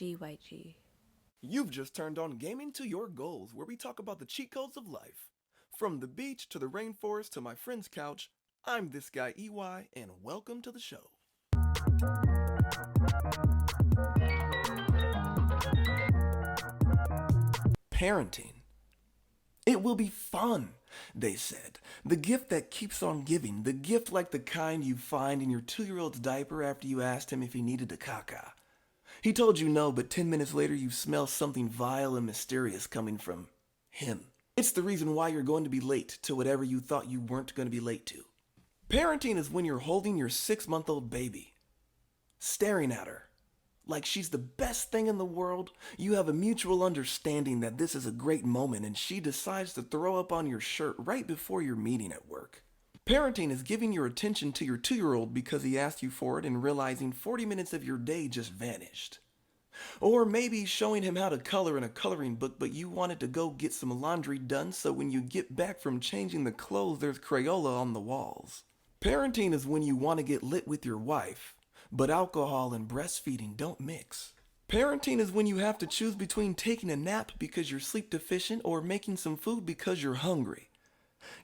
GYG. You've just turned on Gaming to Your Goals, where we talk about the cheat codes of life. From the beach to the rainforest to my friend's couch, I'm this guy EY, and welcome to the show. Parenting. It will be fun, they said. The gift that keeps on giving. The gift like the kind you find in your 2-year-old's diaper after you asked him if he needed a caca. He told you no, but 10 minutes later you smell something vile and mysterious coming from him. It's the reason why you're going to be late to whatever you thought you weren't going to be late to. Parenting is when you're holding your 6-month-old baby, staring at her like she's the best thing in the world. You have a mutual understanding that this is a great moment, and she decides to throw up on your shirt right before your meeting at work. Parenting is giving your attention to your 2-year-old because he asked you for it and realizing 40 minutes of your day just vanished. Or maybe showing him how to color in a coloring book, but you wanted to go get some laundry done, so when you get back from changing the clothes, there's Crayola on the walls. Parenting is when you want to get lit with your wife, but alcohol and breastfeeding don't mix. Parenting is when you have to choose between taking a nap because you're sleep deficient or making some food because you're hungry.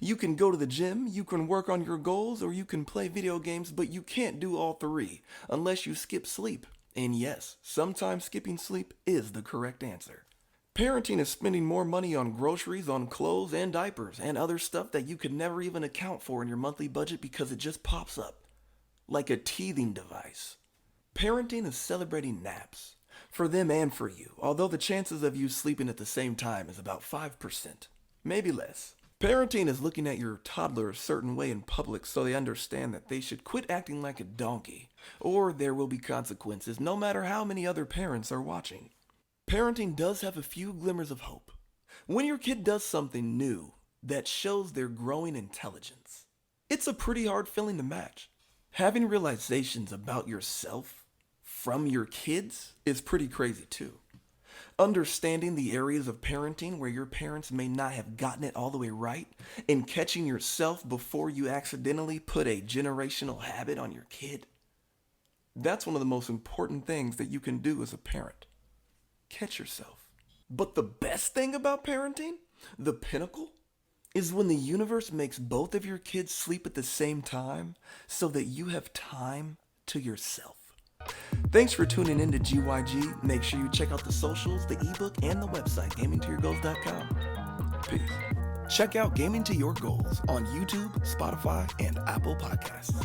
You can go to the gym, you can work on your goals, or you can play video games, but you can't do all three unless you skip sleep. And yes, sometimes skipping sleep is the correct answer. Parenting is spending more money on groceries, on clothes and diapers, and other stuff that you could never even account for in your monthly budget because it just pops up like a teething device. Parenting is celebrating naps, for them and for you, although the chances of you sleeping at the same time is about 5%, maybe less. Parenting is looking at your toddler a certain way in public so they understand that they should quit acting like a donkey, or there will be consequences no matter how many other parents are watching. Parenting does have a few glimmers of hope. When your kid does something new that shows their growing intelligence, it's a pretty hard feeling to match. Having realizations about yourself from your kids is pretty crazy too. Understanding the areas of parenting where your parents may not have gotten it all the way right, and catching yourself before you accidentally put a generational habit on your kid. That's one of the most important things that you can do as a parent. Catch yourself. But the best thing about parenting, the pinnacle, is when the universe makes both of your kids sleep at the same time so that you have time to yourself. Thanks for tuning in to GYG. Make sure you check out the socials, the ebook, and the website, gamingtoyourgoals.com. Peace. Check out Gaming to Your Goals on YouTube, Spotify, and Apple Podcasts.